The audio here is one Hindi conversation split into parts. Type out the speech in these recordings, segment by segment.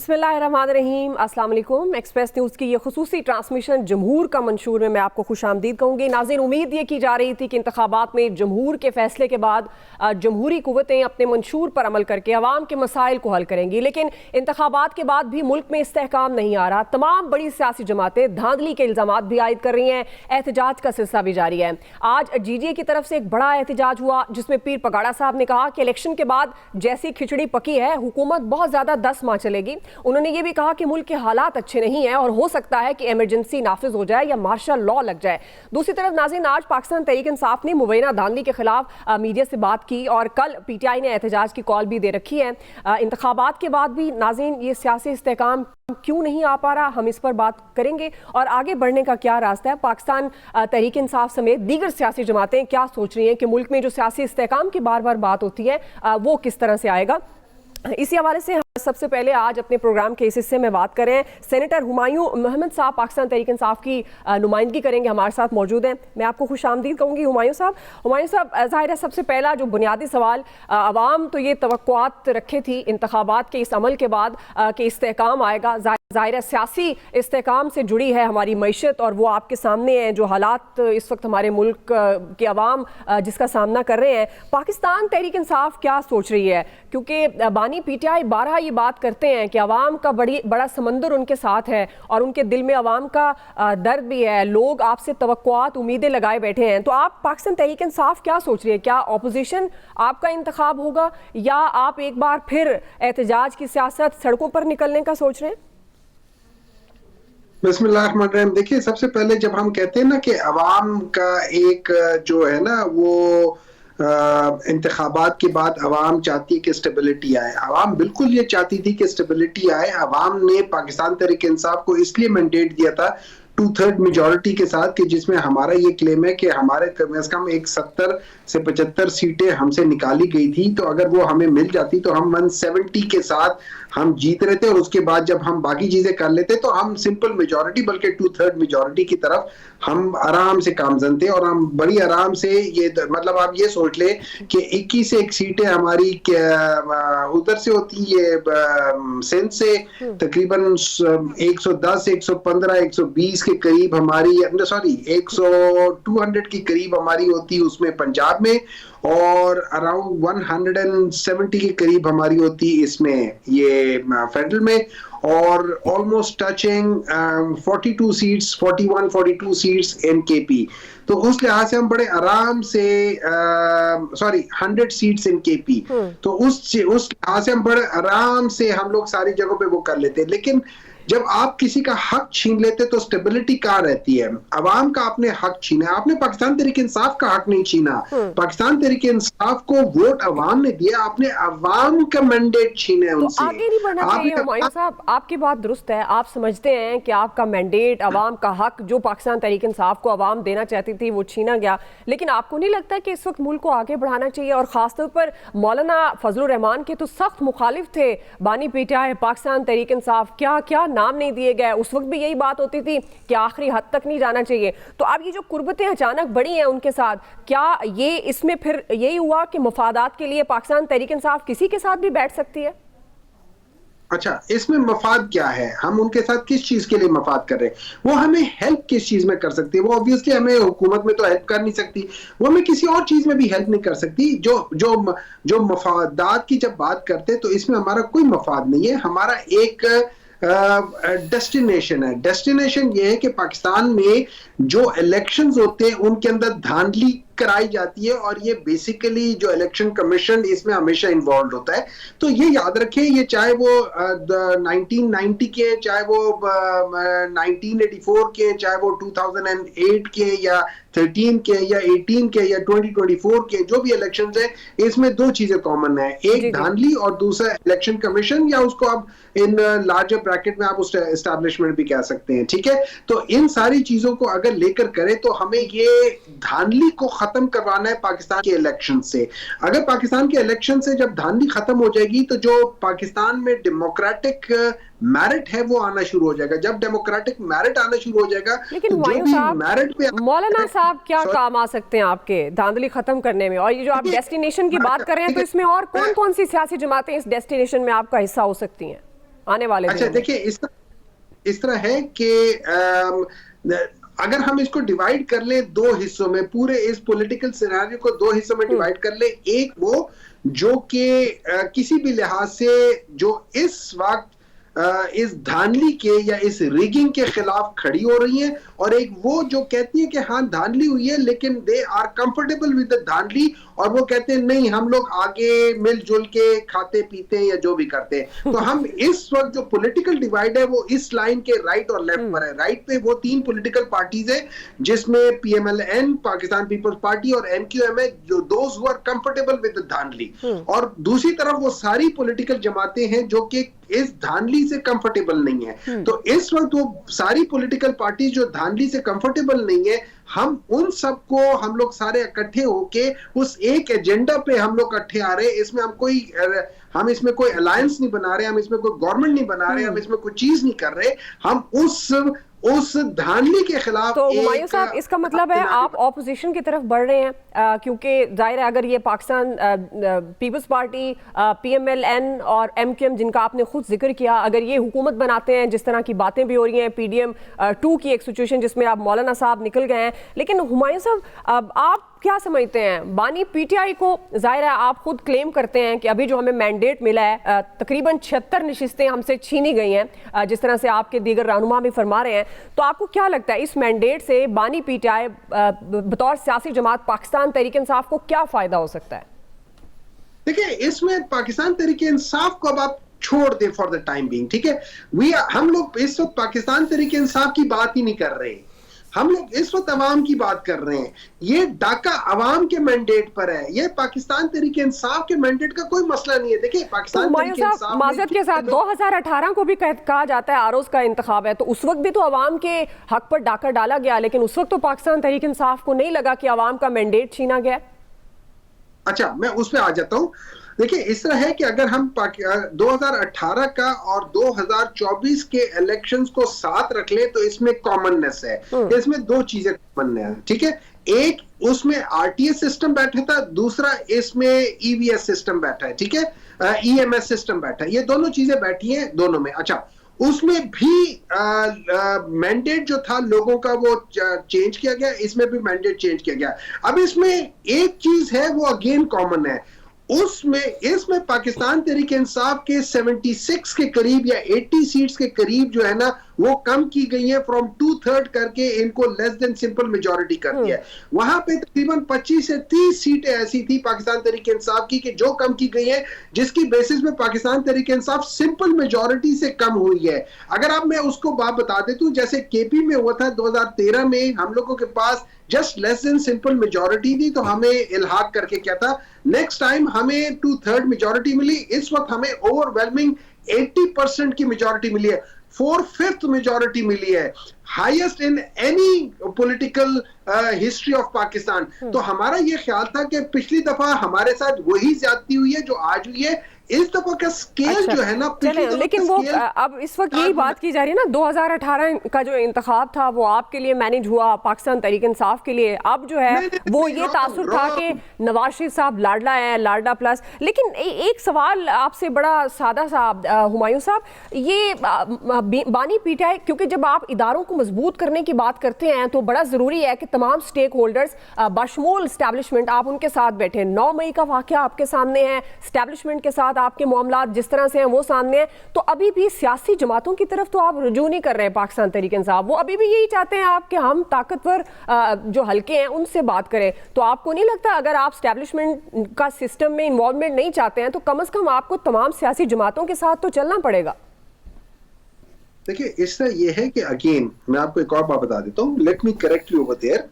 बिस्मिल्लाहिर्रहमानिर्रहीम, अस्सलाम वालेकुम। एक्सप्रेस न्यूज़ की ये खुसूसी ट्रांसमिशन जमहूर का मंशूर में मैं आपको खुशामदीद कहूँगी। नाज़रीन, उम्मीद ये की जा रही थी कि इंतखाबात में जमहूर के फैसले के बाद जमहूरी कुव्वतें अपने मंशूर पर अमल करके अवाम के मसाइल को हल करेंगी, लेकिन इंतखाबात के बाद भी मुल्क में इस्तेहकाम नहीं आ रहा। तमाम बड़ी सियासी जमातें धांधली के इल्ज़ामात भी आयद कर रही हैं। एहतजाज का सिलसिला भी जारी है। आज GGA की तरफ से एक बड़ा एहतजाज हुआ जिसमें पीर पगाड़ा साहब ने कहा कि इलेक्शन के बाद जैसी खिचड़ी पकी है, हुकूमत बहुत ज़्यादा 10 माह चलेगी। उन्होंने ये भी कहा कि मुल्क के हालात अच्छे नहीं हैं और हो सकता है कि इमरजेंसी नाफिज हो जाए या मार्शल लॉ लग जाए। दूसरी तरफ नाज़रीन, आज पाकिस्तान तहरीक इंसाफ ने मुबैना धांधली के खिलाफ मीडिया से बात की और कल PTI ने एहतजाज की कॉल भी दे रखी है। इंतखाबात के बाद भी नाज़रीन ये सियासी इस्तेहकाम क्यों नहीं आ पा रहा, हम इस पर बात करेंगे और आगे बढ़ने का क्या रास्ता है। पाकिस्तान तहरीक इंसाफ समेत दीगर सियासी जमातें क्या सोच रही हैं कि मुल्क में जो सियासी इस्तेहकाम की बार बार बात होती है वो किस तरह से आएगा। इसी हवाले से सबसे पहले आज अपने प्रोग्राम के इस हिस्से में बात करें। सेनेटर हुमायूं मोहम्मद साहब पाकिस्तान तहरीक इंसाफ की नुमाइंदगी करेंगे, हमारे साथ मौजूद हैं। मैं आपको खुशामदीद कहूँगी हुमायूं साहब। ज़ाहिर है सबसे पहला जो बुनियादी सवाल, अवाम तो ये तवक्कुआत रखे थी इंतखाबात के इस अमल के बाद कि इस्तेहकाम आएगा। ज़ाहिर है सियासी इस्तेहकाम से जुड़ी है हमारी मईशत और वो आपके सामने है जो हालात इस वक्त हमारे मुल्क के अवाम जिसका सामना कर रहे हैं। पाकिस्तान तहरीक इंसाफ क्या सोच रही है, क्योंकि बानी PTI 12 ये बात करते हैं कि अवाम का बड़ा समंदर उनके साथ है और उनके दिल में अवाम का दर्द भी है। लोग आपसे तवक्कुआत उम्मीदें लगाए बैठे हैं। तो आप पाकिस्तान तहरीक इंसाफ क्या सोच रही है? क्या अपोजिशन आपका इंतखाब होगा या आप एक बार फिर एहतजाज की सियासत, सड़कों पर निकलने का सोच रहे हैं? बिस्मिल्लाहिर्रहमानिर्रहीम। देखिए, सबसे पहले जब हम कहते हैं ना कि अवाम का एक जो है ना वो इंतखाबात के बाद अवाम चाहती है कि स्टेबिलिटी आए, अवाम बिल्कुल ये चाहती थी कि स्टेबिलिटी आए। अवाम ने पाकिस्तान तहरीक इंसाफ को इसलिए मैंडेट दिया था 2/3 मेजॉरिटी के साथ कि जिसमें हमारा ये क्लेम है कि हमारे कम से कम एक 70 से 75 सीटें हमसे निकाली गई थी, तो अगर वो हमें मिल जाती तो हम 170 के साथ हम जीत रहे थे और उसके बाद जब हम बाकी चीजें कर लेते तो हम सिंपल मेजॉरिटी बल्कि 2/3 मेजॉरिटी की तरफ हम आराम से कामजन थे और हम बड़ी आराम से ये मतलब आप ये सोच ले कि 21 से 1 सीटें हमारी उधर से होती है सिंध से, तकरीबन 110 115 120 के करीब हमारी, सॉरी 200 के करीब हमारी होती उसमें पंजाब में और अराउंड 170 के करीब हमारी होती इसमें ये फेडरल में और almost touching 42 seats 42 seats in KP। तो उस लिहाज से हम बड़े आराम से 100 सीट्स इन KP, तो उस लिहाज से हम बड़े आराम से हम लोग सारी जगहों पे वो कर लेते हैं। लेकिन जब आप किसी का हक छीन लेते तो स्टेबिलिटी कहाँ रहती है? अवाम का आपने हक छीना, आपने पाकिस्तान तहरीक इंसाफ का हक नहीं छीना। पाकिस्तान तहरीक इंसाफ को वोट अवाम ने दिया, आपने अवाम का मैंडेट छीना है उनसे। तो आगे नहीं बढ़ना चाहिए हुमायूं साहब, आपकी बात दुरुस्त है। आप समझते हैं कि आपका मैंडेट, अवाम का हक जो पाकिस्तान तहरीक इंसाफ को अवाम देना चाहती थी वो छीना गया, लेकिन आपको नहीं लगता कि इस वक्त मुल्क को आगे बढ़ाना चाहिए? और खासतौर पर मौलाना फजलुर रहमान के तो सख्त मुखालिफ थे बानी PTI पाकिस्तान तहरीक इंसाफ, क्या क्या नाम नहीं दिए गए। उस वक्त भी यही बात होती थी कि आखिरी हद तक नहीं जाना चाहिए। तो अब ये जो कुर्बतें अचानक बढ़ी हैं उनके साथ, क्या ये इसमें फिर यही हुआ कि मफादात के लिए पाकिस्तान तहरीक इंसाफ किसी के साथ भी बैठ सकती है? अच्छा, इसमें मफाद क्या है? हम उनके साथ किस चीज के लिए मफाद कर रहे हैं? वो हमें हेल्प किस चीज में कर सकती है? वो ऑब्वियसली हमें हुकूमत में तो हेल्प कर नहीं सकती, वो हमें किसी और चीज में भी हेल्प नहीं कर सकती। जो मफादात की जब बात करते हैं तो इसमें हमारा कोई मफाद नहीं है। हमारा एक डेस्टिनेशन है। डेस्टिनेशन ये है कि पाकिस्तान में जो इलेक्शंस होते हैं उनके अंदर धांधली कराई जाती है और ये बेसिकली जो इलेक्शन कमीशन इसमें हमेशा इन्वॉल्व होता है। तो ये याद रखें, ये चाहे वो 1990 के, चाहे वो 1984 के, चाहे वो 2008 के या 13 के या 18 के या 2024 के जो भी इलेक्शंस है, इसमें दो चीजें कॉमन है, एक धांधली और दूसरा इलेक्शन कमीशन, या उसको आप इन लार्जर ब्रैकेट में आप उस एस्टैब्लिशमेंट भी कह सकते हैं। ठीक है, तो इन सारी चीजों को अगर लेकर करें तो हमें ये धांधली को खत्म करवाना है पाकिस्तान के इलेक्शन से। अगर पाकिस्तान के इलेक्शन से जब धांधली खत्म हो जाएगी तो जो पाकिस्तान में डेमोक्रेटिक मेरिट है वो आना शुरू हो जाएगा। जब डेमोक्रेटिक मेरिट आना शुरू हो जाएगा, लेकिन तो जो भी मेरिट पे मौलाना साहब क्या काम आ सकते हैं आपके धांधली खत्म करने में? और ये जो आप डेस्टिनेशन की बात कर रहे हैं, तो इसमें और कौन कौन सी सियासी जमातें इस डेस्टिनेशन में आपका हिस्सा हो सकती हैं? आने वाले अच्छा देखिए, इस तरह है कि अगर हम इसको डिवाइड कर ले दो हिस्सों में, पूरे इस पॉलिटिकल सिनेरियो को दो हिस्सों में डिवाइड कर ले, एक वो जो कि किसी भी लिहाज से जो इस वक्त इस धांधली के या इस रिगिंग के खिलाफ खड़ी हो रही हैं, और एक वो जो कहती है कि हाँ धांधली हुई है लेकिन they are comfortable with the dhandhli, और वो कहते हैं नहीं हम लोग आगे मिलजुल के खाते पीते हैं या जो भी करते हैं। तो हम इस वक्त जो पॉलिटिकल डिवाइड है वो इस लाइन के राइट और लेफ्ट पर है। राइट पे वो तीन पॉलिटिकल पार्टीज है जिसमें पीएमएलएन, पाकिस्तान पीपल्स पार्टी और एमक्यूएम है, जो those who are comfortable with the dhandhli, और दूसरी तरफ वो सारी पॉलिटिकल जमातें हैं जो कि इस धांधली से कंफर्टेबल नहीं है। तो इस वक्त वो सारी पॉलिटिकल पार्टी जो धांधली से कंफर्टेबल नहीं है, हम उन सबको हम लोग सारे इकट्ठे होके उस एक एजेंडा पे हम लोग इकट्ठे आ रहे हैं। इसमें हम इसमें कोई अलायंस नहीं बना रहे, हम इसमें कोई गवर्नमेंट नहीं बना रहे, हम इसमें कोई चीज नहीं कर रहे, हम उस धांधली के खिलाफ। तो हुमायूं साहब, इसका मतलब है आप ऑपोजिशन की तरफ बढ़ रहे हैं, क्योंकि जाहिर है अगर ये पाकिस्तान पीपल्स पार्टी, पीएमएलएन और एमक्यूएम जिनका आपने खुद जिक्र किया, अगर ये हुकूमत बनाते हैं, जिस तरह की बातें भी हो रही हैं, पीडीएम 2 की एक सिचुएशन जिसमें आप मौलाना साहब निकल गए हैं, लेकिन हुमायूं साहब आप क्या समझते हैं बानी पीटीआई को? जाहिर है आप खुद क्लेम करते हैं कि अभी जो हमें मैंडेट मिला है, तकरीबन 76 नशिस्तें हमसे छीनी गई हैं, जिस तरह से आपके दीगर रहनुमा भी फरमा रहे हैं, तो आपको क्या लगता है इस मैंडेट से बानी पीटीआई बतौर सियासी जमात पाकिस्तान तहरीक-ए-इंसाफ को क्या फायदा हो सकता है? देखिए, इसमें पाकिस्तान तहरीक-ए-इंसाफ को अब आप छोड़ दे फॉर द टाइम बीइंग, ठीक है। हम लोग इस वक्त पाकिस्तान तहरीक-ए-इंसाफ की बात ही नहीं कर रहे, हम लोग इस वक्त अवाम की बात कर रहे हैं। ये डाका अवाम के मैंडेट पर है, ये पाकिस्तान तहरीक-ए-इंसाफ के मैंडेट का कोई मसला नहीं है। देखिए, पाकिस्तान तहरीक-ए-इंसाफ माज़रत के साथ 2018 को भी कहा जाता है आरोज का इंतखाब है, तो उस वक्त भी तो अवाम के हक पर डाका डाला गया, लेकिन उस वक्त तो पाकिस्तान तहरीक-ए-इंसाफ को नहीं लगा कि अवाम का मैंडेट छीना गया। अच्छा, मैं उस पर आ जाता हूं। देखिए, इस तरह है कि अगर हम 2018 का और 2024 के इलेक्शंस को साथ रख ले तो इसमें कॉमननेस है, इसमें दो चीजें कॉमन है, ठीक है। एक, उसमें आरटीएस सिस्टम बैठा था, दूसरा इसमें ईवीएस सिस्टम बैठा है, ठीक है, ईएमएस सिस्टम बैठा है, ये दोनों चीजें बैठी हैं दोनों में। अच्छा, उसमें भी मैंडेट जो था लोगों का वो चेंज किया गया, इसमें भी मैंडेट चेंज किया गया। अब इसमें एक चीज है वो अगेन कॉमन है, इसमें पाकिस्तान तहरीक-ए-इंसाफ के 76 के करीब या 80 सीट्स के करीब जो है ना वो कम की गई है, फ्रॉम 2/3 करके इनको लेस देन सिंपल मेजॉरिटी कर दिया है। वहां पे तकरीबन 25 से 30 सीटें ऐसी थी पाकिस्तान तहरीक-ए-इंसाफ की कि जो कम की गई है, जिसकी बेसिस में पाकिस्तान तहरीक-ए-इंसाफ सिंपल मेजॉरिटी से कम हुई है। अगर आप मैं उसको बात बता देता हूं, जैसे केपी में हुआ था 2013 में, हम लोगों के पास just less than simple majority थी, तो हमें इल्हाक करके क्या था, नेक्स्ट टाइम हमें 2/3 मेजॉरिटी मिली, इस वक्त हमें ओवरवेलमिंग 80% की मेजॉरिटी मिली है, 4/5 मेजॉरिटी मिली है, highest in any political history of Pakistan. तो हमारा ये ख्याल था कि पिछली दफा हमारे साथ वही ज्यादती हुई है जो आज हुई है, इस दफा का स्केल जो है ना, लेकिन वो अब इस वक्त यही बात की जा रही है ना, 2018 का जो इंतखाब था वो आपके लिए मैनेज हुआ, पाकिस्तान तहरीक-ए-इंसाफ के लिए अब जो है वो ये तासुर था कि नवाज शरीफ साहब लाडला है, लाडला प्लस। लेकिन एक सवाल आपसे बड़ा सादा सा हुमायूं साहब, ये बानी पीटीआई, क्योंकि जब आप इदारों को मजबूत करने की बात करते हैं तो बड़ा जरूरी है कि तमाम स्टेक होल्डर्स बशमूल एस्टैब्लिशमेंट आप उनके साथ बैठे। 9 मई का वाकया आपके सामने है, एस्टैब्लिशमेंट के साथ आपके मामलात जिस तरह से हैं वो सामने हैं, तो अभी भी सियासी जमातों की तरफ तो आप रुजू नहीं कर रहे हैं पाकिस्तान तहरीक-ए-इंसाफ, वो अभी भी यही चाहते हैं आप कि हम ताकतवर जो हल्के हैं उनसे बात करें। तो आपको नहीं लगता अगर आप एस्टैब्लिशमेंट का सिस्टम में इन्वॉल्वमेंट नहीं चाहते हैं तो कम से कम आपको तमाम सियासी जमातों के साथ तो चलना पड़ेगा? देखिए, इससे ये है कि अगेन मैं आपको एक और बात बता देता हूँ, let me correct you over there.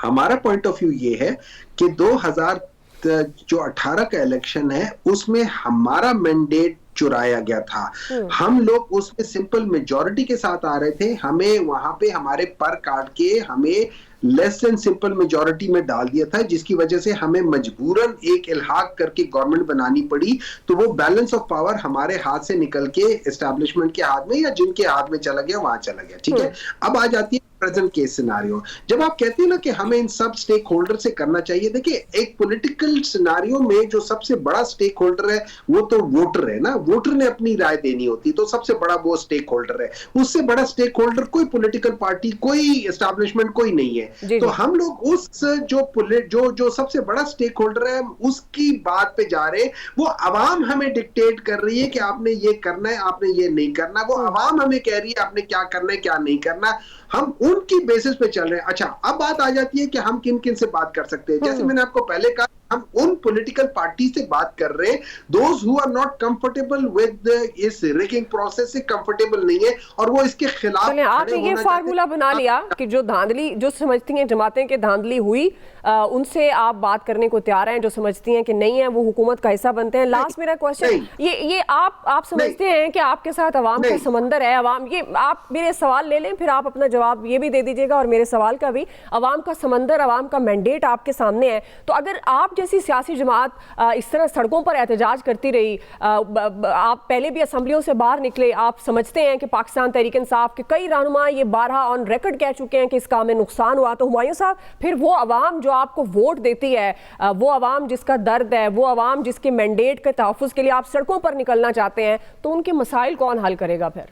हमारा पॉइंट ऑफ व्यू ये है कि 2018 का इलेक्शन है उसमें हमारा मैंडेट चुराया गया था, हम लोग उसमें सिंपल मेजॉरिटी के साथ आ रहे थे, हमें वहां पे हमारे पर काट के हमें लेस देन सिंपल मेजॉरिटी में डाल दिया था, जिसकी वजह से हमें मजबूरन एक इल्हाक करके गवर्नमेंट बनानी पड़ी। तो वो बैलेंस ऑफ पावर हमारे हाथ से निकल के एस्टैब्लिशमेंट के हाथ में या जिनके हाथ में चला गया वहां चला गया, ठीक है। अब आ जाती है प्रेजेंट केस सिनारियो। जब आप कहते हैं ना कि हमें इन सब स्टेक होल्डर से करना चाहिए, देखिए एक पॉलिटिकल सिनारियो में जो सबसे बड़ा स्टेक होल्डर है वो तो वोटर है ना, वोटर ने अपनी राय देनी होती, तो सबसे बड़ा वो स्टेक होल्डर है। उससे बड़ा स्टेक होल्डर कोई पॉलिटिकल पार्टी, कोई एस्टैब्लिशमेंट कोई नहीं है। तो हम लोग उस जो सबसे बड़ा स्टेक होल्डर है उसकी बात पे जा रहे हैं। वो आवाम हमें डिक्टेट कर रही है कि आपने ये करना है, आपने ये नहीं करना। वो आवाम हमें कह रही है आपने क्या करना है, क्या नहीं करना। हम उनकी बेसिस पे चल रहे हैं। अच्छा, अब बात आ जाती है कि हम किन किन से बात कर सकते हैं। जैसे मैंने आपको पहले कहा, हम उन पॉलिटिकल पार्टी से बात कर रहे हैं those who are not comfortable with इस रिगिंग प्रोसेस से कंफर्टेबल नहीं है और वो इसके खिलाफ चलिए, आपने ये फार्मूला बना लिया कि जो धांधली, जो समझती हैं जमातें कि धांधली हुई, उनसे आप बात करने को तैयार हैं। जो समझती हैं कि नहीं है वो हुकूमत का हिस्सा बनते हैं। लास्ट मेरा क्वेश्चन ये आप समझते हैं कि आपके साथ अवाम का समंदर है? अवाम, ये आप मेरे सवाल ले लें फिर आप अपना जवाब ये भी दे दीजिएगा और मेरे सवाल का भी। अवाम का समंदर, अवाम का मैंडेट आपके सामने है। तो अगर आप जैसी सियासी जमात इस तरह सड़कों पर एहतजाज करती रही, आप पहले भी असम्बलियों से बाहर निकले, आप समझते हैं कि पाकिस्तान तहरीक इंसाफ के कई रहनुमा ये 12 ऑन रिकॉर्ड कह चुके हैं कि इसका हमें नुकसान हुआ, तो हुमायूं साहब फिर वो अवाम जो आपको वोट देती है, वो अवाम जिसका दर्द है, वो अवाम जिसके मैंडेट के तहफ़्फ़ुज़ के लिए आप सड़कों पर निकलना चाहते हैं, तो उनके मसाइल कौन हल करेगा फिर?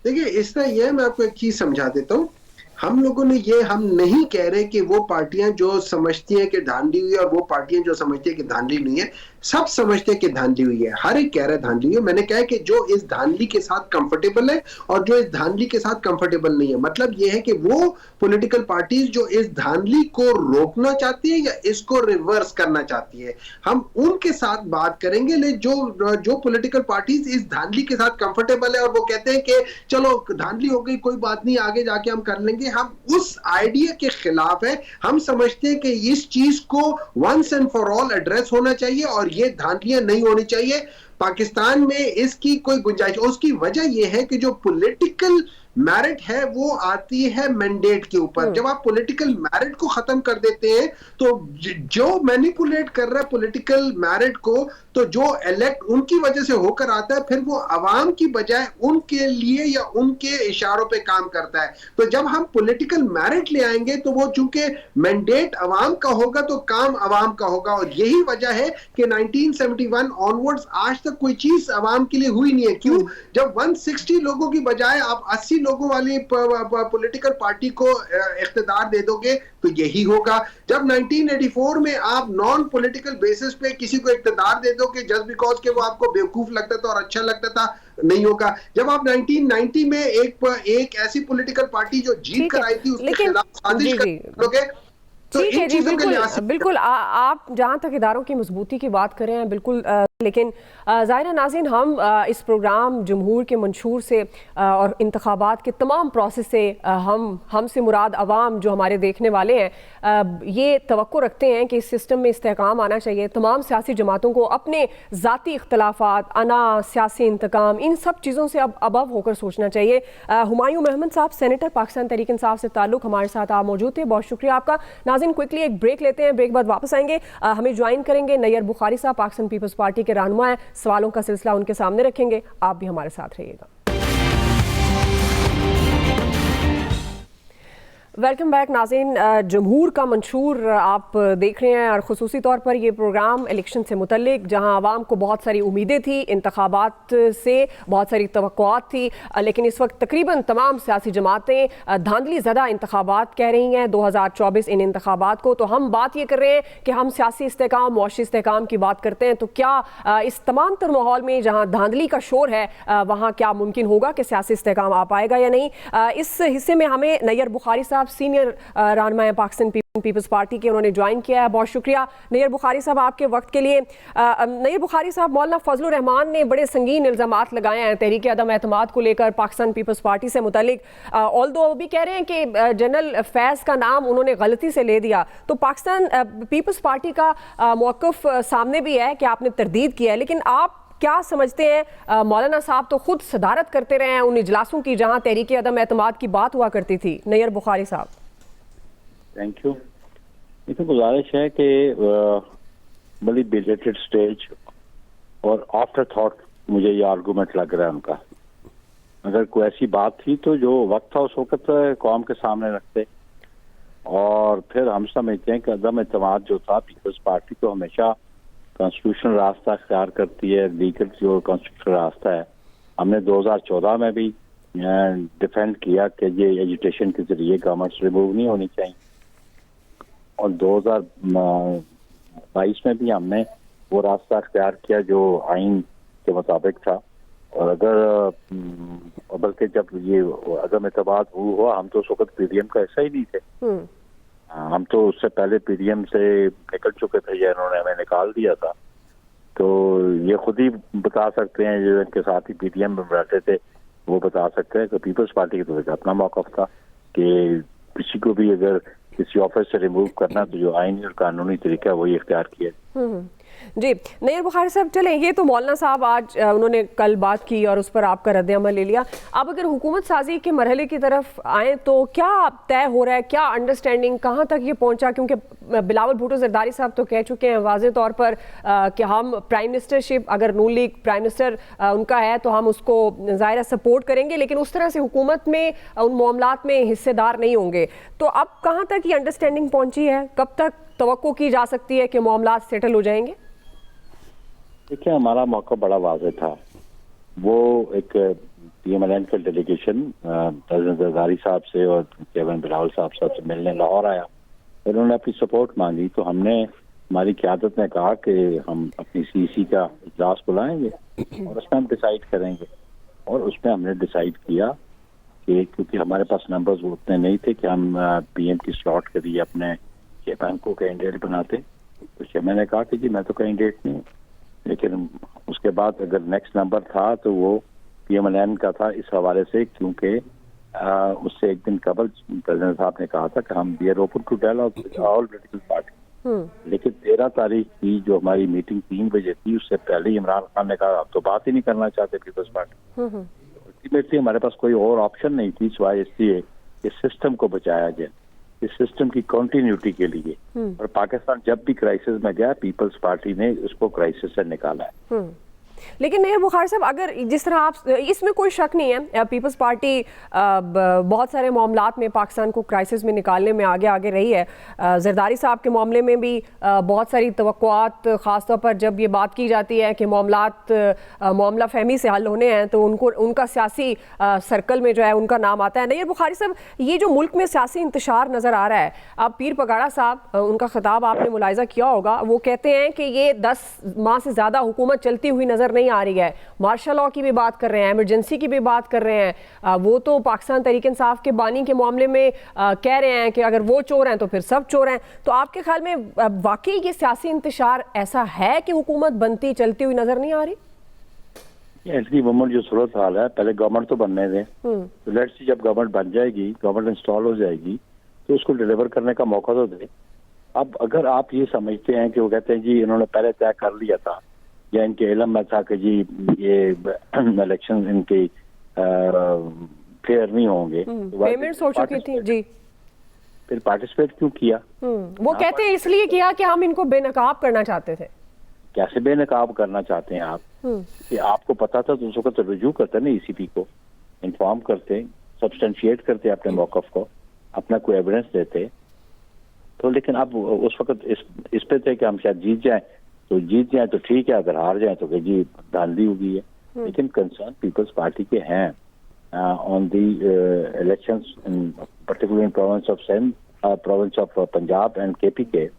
देखिए, इसका यह मैं आपको एक चीज समझा देता हूँ। हम लोगों ने ये, हम नहीं कह रहे कि वो पार्टियां जो समझती हैं कि धांधली हुई है और वो पार्टियां जो समझती हैं कि धांधली नहीं है। सब समझते हैं कि धांधली हुई है, हर एक कह रहा है धांधली हुई है। मैंने कहा कि जो इस धांधली के साथ कंफर्टेबल है और जो इस धांधली के साथ कंफर्टेबल नहीं है, मतलब ये है कि वो पॉलिटिकल पार्टीज जो इस धांधली को रोकना चाहती है या इसको रिवर्स करना चाहती है, हम उनके साथ बात करेंगे। लेकिन जो पॉलिटिकल पार्टीज इस धांधली के साथ कंफर्टेबल है और वो कहते हैं कि चलो धांधली हो गई, कोई बात नहीं, आगे जाके हम कर लेंगे, हम उस आइडिया के खिलाफ है। हम समझते हैं कि इस चीज को once and for all address होना चाहिए और ये धांधलियां नहीं होनी चाहिए। पाकिस्तान में इसकी कोई गुंजाइश, उसकी वजह यह है कि जो पॉलिटिकल मैरिट है वो आती है मैंडेट के ऊपर। जब आप पॉलिटिकल मैरिट को खत्म कर देते हैं तो जो मैनिपुलेट कर रहा है पॉलिटिकल मैरिट को, तो जो इलेक्ट उनकी वजह से होकर आता है, फिर वो अवाम की बजाय उनके लिए या उनके इशारों पे काम करता है। तो जब हम पॉलिटिकल मैरिट ले आएंगे तो वो चूंकि मैंडेट अवाम का होगा तो काम अवाम का होगा। और यही वजह है कि 1971 ऑनवर्ड्स आज तक कोई चीज अवाम के लिए हुई नहीं है। क्यों? जब 160 लोगों की बजाय आप 80 लोगों वाली पॉलिटिकल पार्टी को इख्तिदार दे दोगे तो यही होगा। जब 1984 में आप नॉन पॉलिटिकल बेसिस पे किसी को इख्तिदार दे दोगे जस्ट बिकॉज के वो आपको बेवकूफ लगता था और अच्छा लगता था, नहीं होगा। जब आप 1990 में एक ऐसी पॉलिटिकल पार्टी जो जीत कर आई थी उसके खिलाफ साजिश करोगे, ठीक है जी, बिल्कुल आप जहाँ तक इदारों की मजबूती की बात कर रहे हैं, बिल्कुल। लेकिन ज़ाहिर नाज़रीन, हम इस प्रोग्राम जमहूर के मंशूर से और इंतखाबात के तमाम प्रोसेस से हमसे मुराद अवाम जो हमारे देखने वाले हैं, ये तवक्को रखते हैं कि इस सिस्टम में इस्तेहकाम आना चाहिए। तमाम सियासी जमातों को अपने ज़ाती इख्तलाफात, अना, सियासी इंतकाम, इन सब चीज़ों से अब अबव होकर सोचना चाहिए। हुमायूं अहमद साहब, सेनेटर पाकिस्तान तहरीक इंसाफ से ताल्लुक़, हमारे साथ आप मौजूद थे, बहुत शुक्रिया आपका। नाज़रीन, क्विकली एक ब्रेक लेते हैं, ब्रेक बाद वापस आएंगे। हमें ज्वाइन करेंगे नैयर बुखारी साहब, पाकिस्तान पीपल्स पार्टी के रहनुमा हैं। सवालों का सिलसिला उनके सामने रखेंगे, आप भी हमारे साथ रहिएगा। वेलकम बैक नाज़रीन, जमहूर का मंशूर आप देख रहे हैं और ख़ुसूसी तौर पर ये प्रोग्राम इलेक्शन से मुतल्लिक, जहां आवाम को बहुत सारी उम्मीदें थी, इंतखाबात से बहुत सारी तवक्कुआत थी, लेकिन इस वक्त तकरीबन तमाम सियासी जमातें धांधली ज़दा इंतखाबात कह रही हैं 2024 इन इंतखाबात को। तो हम बात ये कर रहे हैं कि हम सियासी इस्तेहकाम, मुआशी इस्तेहकाम की बात करते हैं, तो क्या इस तमाम तर माहौल में जहाँ धांधली का शोर है वहाँ क्या मुमकिन होगा कि सियासी इस्तेहकाम आ पाएगा या नहीं? इस हिस्से में हमें नैयर बुखारी साहब, सीनियर रहनुमा हैं पाकिस्तान पीपल्स पार्टी के, उन्होंने ज्वाइन किया है। बहुत शुक्रिया नैयर बुखारी साहब आपके वक्त के लिए। नैयर बुखारी साहब, मौलाना फजलुर रहमान ने बड़े संगीन इल्ज़ामात लगाए हैं तहरीक अदम एतमाद को लेकर पाकिस्तान पीपल्स पार्टी से मुतालिक। ऑल्दो वो भी कह रहे हैं कि जनरल फैज़ का नाम उन्होंने गलती से ले दिया। तो पाकिस्तान पीपल्स पार्टी का मौक़िफ़ सामने भी है कि आपने तरदीद किया है, लेकिन आप क्या समझते हैं? मौलाना साहब तो खुद सदारत करते रहे हैं उन इजलासों की जहां तहरीक अदम एतमाद की बात हुआ करती थी। नैयर बुखारी साहब। Thank you. ये तो गुजारिश है कि बड़ी बिलेटेड स्टेज और आफ्टर थॉट मुझे ये आर्गूमेंट लग रहा है उनका अगर कोई ऐसी बात थी तो जो वक्त था उस वक्त कौम के सामने रखते। और फिर हम समझते हैं कि अदम एतमाद जो था, पीपल्स पार्टी तो हमेशा कॉन्स्टिट्यूशनल रास्ता अख्तियार करती है, लीगल जो कॉन्स्टिट्यूशनल रास्ता है। हमने 2014 में भी डिफेंड किया कि ये एजुटेशन के जरिए गवर्नमेंट्स रिमूव नहीं होनी चाहिए, और 2022 में भी हमने वो रास्ता अख्तियार किया जो आइन के मुताबिक था। और अगर बल्कि जब ये अदम एतमाद हुआ, हम तो उस वक्त पीडीएम का ऐसा ही नहीं थे। हम तो उससे पहले पीडीएम से निकल चुके थे, या इन्होंने हमें निकाल दिया था। तो ये खुद ही बता सकते हैं, जो इनके साथ ही पीडीएम में बैठे थे वो बता सकते हैं कि पीपल्स पार्टी की तरफ से अपना मौक़िफ़ था कि किसी को भी अगर किसी ऑफिस से रिमूव करना तो जो आईनी और कानूनी तरीका है वही इख्तियार किया। जी नैयर बुखारी साहब, चलें, ये तो मौलाना साहब आज उन्होंने कल बात की और उस पर आपका रद्द-ए-अमल ले लिया। अब अगर हुकूमत साजी के मरहले की तरफ आए तो क्या तय हो रहा है, क्या अंडरस्टैंडिंग, कहाँ तक ये पहुंचा? क्योंकि बिलावल भुट्टो ज़रदारी साहब तो कह चुके हैं वाज़े तौर पर कि हम प्राइम मिनिस्टरशिप, अगर नून लीग प्राइम मिनिस्टर उनका है तो हम उसको ज़ाहिर सपोर्ट करेंगे, लेकिन उस तरह से हुकूमत में उन मामलात में हिस्सेदार नहीं होंगे। तो अब कहाँ तक ये अंडरस्टैंडिंग पहुँची है? कब तक तवक्को की जा सकती है कि मामलात सेटल हो जाएंगे? देखिए, हमारा मौका बड़ा वाज़ेह था। वो एक पीएमएलएन का डेलीगेशन प्रेसिडेंट जरदारी साहब से और चेयरमैन बिलावल साहब से मिलने लाहौर आया, उन्होंने अपनी सपोर्ट मांगी। तो हमने, हमारी क़यादत ने कहा कि हम अपनी सीसी का इजलास बुलाएंगे और उसमें हम डिसाइड करेंगे। और उसमें हमने डिसाइड किया कि क्योंकि हमारे पास नंबर्स उतने नहीं थे कि हम पीएम की स्लॉट के लिए अपने चेयरमैन को कैंडिडेट बनाते, तो चेयरमैन ने कहा कि जी मैं तो कैंडिडेट नहीं हूँ। लेकिन उसके बाद अगर नेक्स्ट नंबर था तो वो पीएमएलएन का था, इस हवाले से क्योंकि उससे एक दिन कबल प्रेसिडेंट साहब ने कहा था कि हम we are open to dialogue with all political party. लेकिन 13 तारीख की जो हमारी मीटिंग 3 बजे थी, उससे पहले ही इमरान खान ने कहा अब तो बात ही नहीं करना चाहते पीपल्स पार्टी। अल्टीमेटली हमारे पास कोई और ऑप्शन नहीं थी सिवाय इसलिए कि सिस्टम को बचाया जाए, इस सिस्टम की कंटिन्यूटी के लिए। और पाकिस्तान जब भी क्राइसिस में गया, पीपल्स पार्टी ने उसको क्राइसिस से निकाला है। लेकिन नैयर बुखारी साहब, अगर जिस तरह आप, इसमें कोई शक नहीं है, पीपल्स पार्टी बहुत सारे मामलात में पाकिस्तान को क्राइसिस में निकालने में आगे आगे रही है। जरदारी साहब के मामले में भी बहुत सारी तवक्कुआत, ख़ासतौर पर जब ये बात की जाती है कि मामला फहमी से हल होने हैं तो उनका सियासी सर्कल में जो है उनका नाम आता है। नैयर बुखारी साहब, ये जो मुल्क में सियासी इंतशार नज़र आ रहा है, अब पीर पगाड़ा साहब, उनका खिताब आपने मुलाहिजा किया होगा, वो कहते हैं कि ये 10 माह से ज़्यादा हुकूमत चलती हुई नज़र नहीं आ रही है। मार्शल लॉ की भी बात कर रहे हैं, इमरजेंसी की भी बात कर रहे हैं। वो तो पाकिस्तान तहरीक इंसाफ के बानी के मामले में कह रहे हैं कि अगर वो चोर हैं तो फिर सब चोर हैं। तो आपके ख्याल में वाकई ये सियासी इंतशार ऐसा है कि हुकूमत बनती चलती हुई नजर नहीं आ रही? ऐसी गवर्नमेंट जो सूरत हाल है, पहले गवर्नमेंट तो बनने दें, तो लेट्स सी जब गवर्नमेंट बन जाएगी, गवर्नमेंट इंस्टॉल हो जाएगी, तो उसको डिलीवर करने का मौका तो दें। अब अगर आप ये समझते हैं कि वो कहते हैं जी इन्होंने पहले तय कर लिया था या इनके इल्म में था कि जी ये इलेक्शन इनके फेयर नहीं होंगे, पेमेंट्स हो चुकी थी जी, फिर पार्टिसिपेट क्यों किया? वो कहते हैं इसलिए किया कि हम इनको बेनकाब करना चाहते थे। कैसे बेनकाब करना चाहते हैं आप? कि आपको पता था तो उस वक्त रुजू करते ना, ईसीपी को इन्फॉर्म करते, सब्सटेंशिएट करते अपने मौकफ को, अपना कोई एविडेंस देते। तो लेकिन अब उस वक्त इस पे थे कि हम शायद जीत जाएं तो ठीक है, अगर हार जाए तो जी धांधली होगी है। लेकिन कंसर्न पीपल्स पार्टी के हैं on the elections particular in province of Sindh, province of Punjab and KP के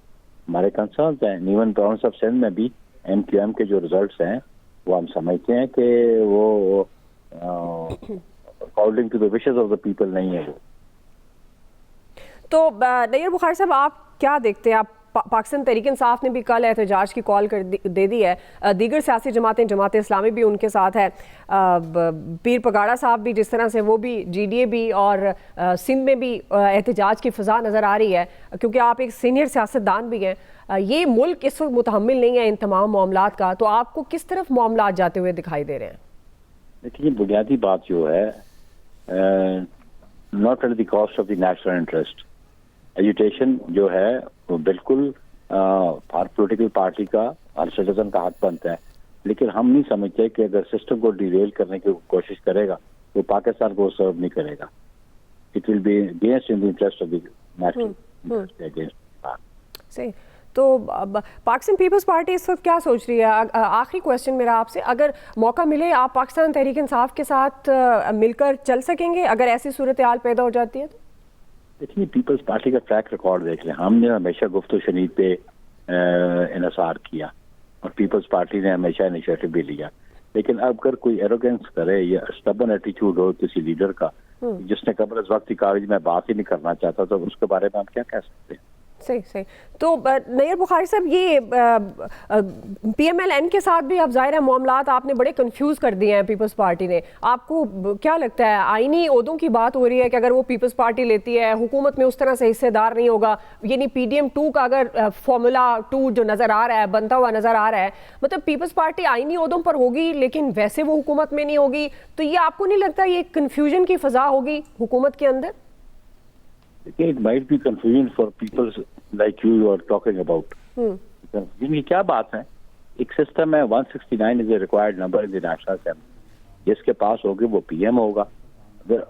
हमारे कंसर्न हैं। इवन प्रोविंस ऑफ सिंध में भी एमक्यूएम के जो रिजल्ट्स हैं वो हम समझते हैं कि वो according to the wishes of the people नहीं है वो। तो नैयर बुखारी साहब, आप क्या देखते हैं? आप पाकिस्तान तहरीक इंसाफ ने भी कल एहतजाज की कॉल दे दी है, दीगर सियासी जमातें, जमात इस्लामी भी उनके साथ है, पीर पगाड़ा साहब भी जिस तरह से वो भी, जीडीए भी, और सिंध में भी एहतजाज की फ़ज़ा नज़र आ रही है, क्योंकि आप एक सीनियर सियासतदान भी हैं। ये मुल्क इस वक्त मुतहम्मिल नहीं है इन तमाम मामलात का, तो आपको किस तरफ मामलात जाते हुए दिखाई दे रहे हैं? देखिए, बुनियादी बात जो है, not at the cost of the national interest. Agitation जो है वो बिल्कुल हर पॉलिटिकल पार्टी का, हर सिटीजन का हक बनता है, लेकिन हम नहीं समझते कि अगर सिस्टम को डिरेल करने की कोशिश करेगा वो पाकिस्तान को सर्व नहीं करेगा। It will be against in the interest of the national against. सही। तो पाकिस्तान पीपल्स पार्टी इस वक्त क्या सोच रही है? आखिरी क्वेश्चन मेरा आपसे, अगर मौका मिले आप पाकिस्तान तहरीक इंसाफ के साथ मिलकर चल सकेंगे अगर ऐसी सूरत हाल पैदा हो जाती है तो? देखिए, पीपल्स पार्टी का ट्रैक रिकॉर्ड देख लें। हमने हमेशा गुफ्तगू शनीद पे इनसार किया और पीपल्स पार्टी ने हमेशा इनिशिएटिव भी लिया। लेकिन अब अगर कोई एरोगेंस करे या स्टबन एटीट्यूड हो किसी लीडर का जिसने कब्र इस वक्त की कागज में बात ही नहीं करना चाहता, तो उसके बारे में हम क्या कह सकते हैं? सही सही। तो नैयर बुखारी साहब, ये PMLN के साथ भी अब जाहिर है मामलात आपने बड़े कंफ्यूज कर दिए हैं पीपल्स पार्टी ने। आपको क्या लगता है, आईनी ओहदों की बात हो रही है कि अगर वो पीपल्स पार्टी लेती है हुकूमत में उस तरह से हिस्सेदार नहीं होगा, यानी PDM 2 का अगर फॉर्मूला 2 जो नज़र आ रहा है बनता हुआ नज़र आ रहा है, मतलब पीपल्स पार्टी आईनी ओहदों पर होगी लेकिन वैसे वो हुकूमत में नहीं होगी, तो ये आपको नहीं लगता ये कन्फ्यूजन की फ़ज़ा होगी हुकूमत के अंदर? It might be confusion for people like you are talking about. ये क्या बात है? एक सिस्टम है, 169 is a required number in the national assembly, जिसके पास होगी वो PM होगा।